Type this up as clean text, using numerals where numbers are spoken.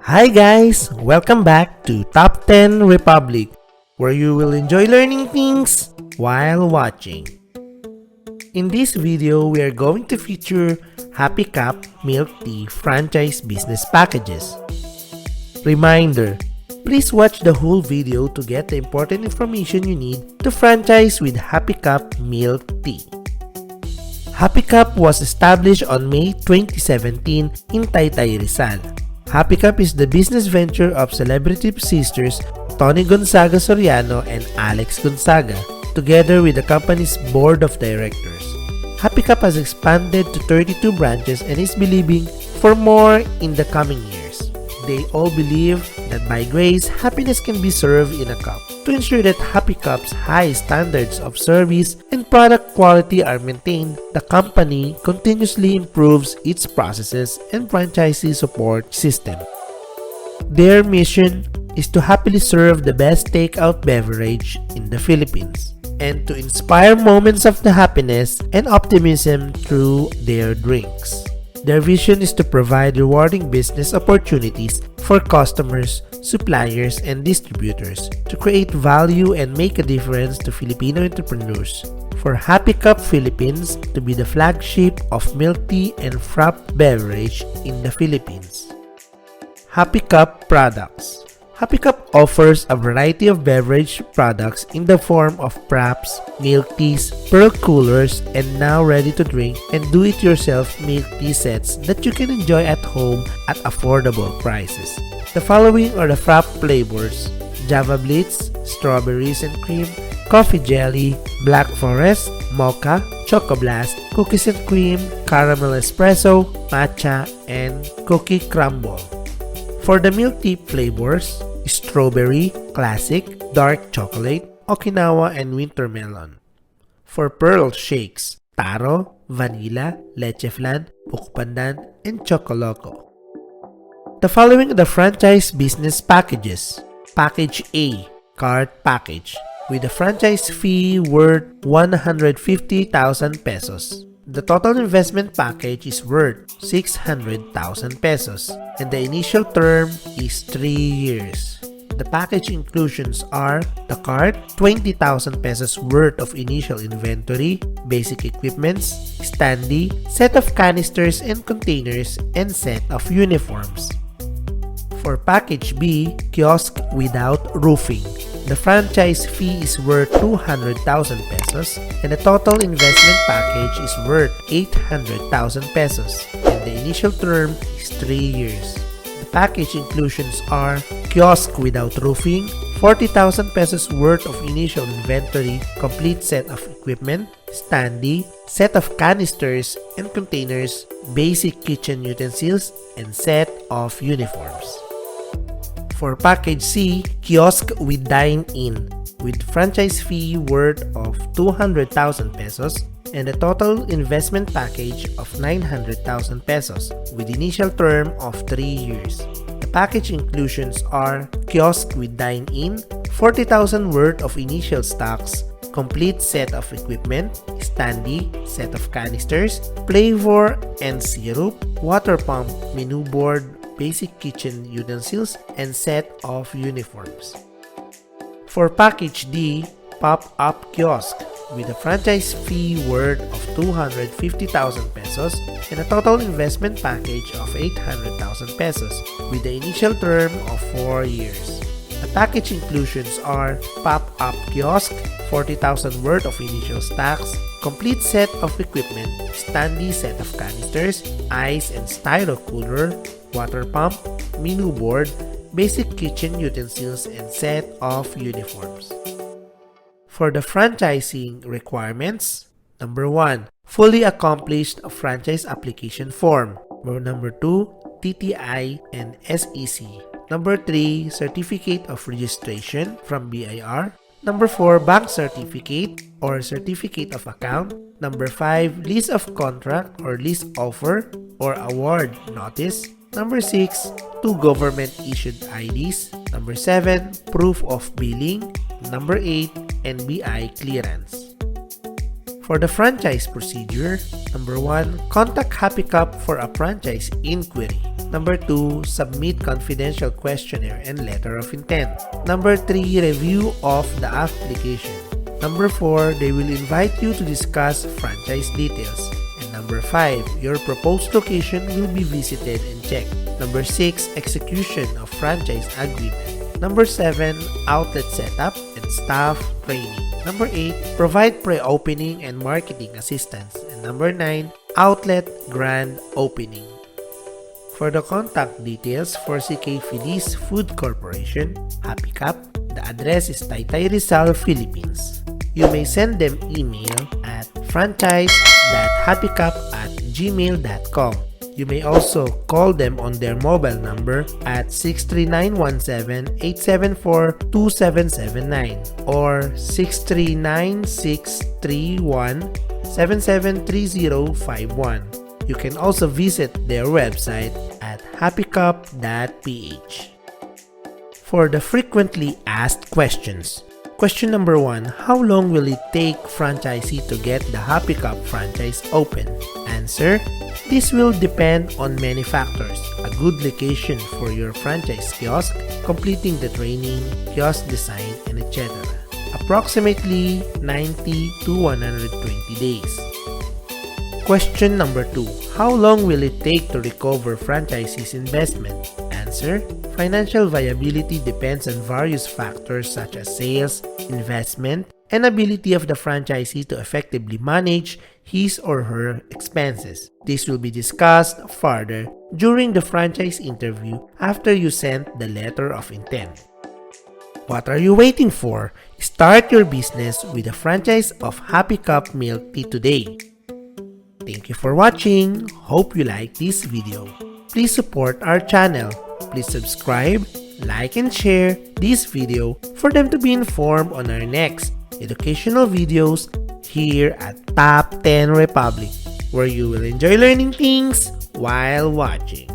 Hi guys! Welcome back to Top 10 Republic, where you will enjoy learning things while watching. In this video, we are going to feature Happy Cup Milk Tea franchise business packages. Reminder, please watch the whole video to get the important information you need to franchise with Happy Cup Milk Tea. Happy Cup was established on May 2017 in Taytay, Rizal. Happy Cup is the business venture of celebrity sisters Tony Gonzaga Soriano and Alex Gonzaga, together with the company's board of directors. Happy Cup has expanded to 32 branches and is believing for more in the coming years. They all believe that by grace, happiness can be served in a cup. To ensure that Happy Cup's high standards of service and product quality are maintained, the company continuously improves its processes and franchisee support system. Their mission is to happily serve the best takeout beverage in the Philippines and to inspire moments of the happiness and optimism through their drinks. Their vision is to provide rewarding business opportunities for customers, suppliers, and distributors to create value and make a difference to Filipino entrepreneurs. For Happy Cup Philippines to be the flagship of milk tea and frapp beverage in the Philippines. Happy Cup products. Happy Cup offers a variety of beverage products in the form of frapps, milk teas, pearl coolers, and now ready-to-drink and do-it-yourself milk tea sets that you can enjoy at home at affordable prices. The following are the frapp flavors: Java Blitz, Strawberries and Cream, Coffee Jelly, Black Forest, Mocha, Choco Blast, Cookies and Cream, Caramel Espresso, Matcha, and Cookie Crumble. For the milk tea flavors, Strawberry, Classic, Dark Chocolate, Okinawa, and Winter Melon. For pearl shakes, Taro, Vanilla, Leche Flan, Buko Pandan, and Choco Loco. The following are the franchise business packages. Package A, Card Package, with a franchise fee worth 150,000 pesos. The total investment package is worth 600,000 pesos and the initial term is 3 years. The package inclusions are the cart, 20,000 pesos worth of initial inventory, basic equipments, standee, set of canisters and containers, and set of uniforms. For package B, kiosk without roofing. The franchise fee is worth 200,000 pesos and the total investment package is worth 800,000 pesos and the initial term is 3 years. The package inclusions are kiosk without roofing, 40,000 pesos worth of initial inventory, complete set of equipment, standee, set of canisters and containers, basic kitchen utensils, and set of uniforms. For package C, kiosk with DINE-IN, with franchise fee worth of 200,000 pesos and a total investment package of 900,000 pesos with initial term of 3 years. The package inclusions are kiosk with DINE-IN, 40,000 worth of initial stocks, complete set of equipment, standee, set of canisters, flavor and syrup, water pump, menu board, basic kitchen utensils, and set of uniforms. For package D, pop-up kiosk, with a franchise fee worth of 250,000 pesos and a total investment package of 800,000 pesos with the initial term of 4 years. The package inclusions are pop-up kiosk, 40,000 worth of initial stocks, complete set of equipment, standee set of canisters, ice and styro cooler, water pump, menu board, basic kitchen utensils, and set of uniforms. For the franchising requirements, number 1, fully accomplished franchise application form. Number 2, TTI and SEC. Number 3, certificate of registration from BIR. Number 4, bank certificate or certificate of account. Number 5, lease of contract or lease offer or award notice. Number 6, 2 government-issued IDs. Number 7, proof of billing. Number 8, NBI clearance. For the franchise procedure, number 1, contact Happy Cup for a franchise inquiry. Number 2, submit confidential questionnaire and letter of intent. Number 3, review of the application. Number 4, they will invite you to discuss franchise details. And number 5, your proposed location will be visited and checked. Number 6, execution of franchise agreement. Number 7, outlet setup and staff training. Number 8, provide pre-opening and marketing assistance. And number 9, outlet grand opening. For the contact details for CK Feliz Food Corporation, Happy Cup, the address is Taytay Rizal, Philippines. You may send them email at franchise.happycup@gmail.com. You may also call them on their mobile number at 63917-874-2779 or 639-631-773051. You can also visit their website at happycup.ph. For the frequently asked questions. Question number 1, how long will it take franchisee to get the Happy Cup franchise open? Answer, this will depend on many factors. A good location for your franchise kiosk, completing the training, kiosk design, and etc. Approximately 90 to 120 days. Question number 2, how long will it take to recover franchisee's investment? Answer, financial viability depends on various factors such as sales, investment, and ability of the franchisee to effectively manage his or her expenses. This will be discussed further during the franchise interview after you send the letter of intent. What are you waiting for? Start your business with a franchise of Happy Cup Milk Tea today. Thank you for watching. Hope you like this video. Please support our channel. Please subscribe, like, and share this video for them to be informed on our next educational videos here at Top 10 Republic, where you will enjoy learning things while watching.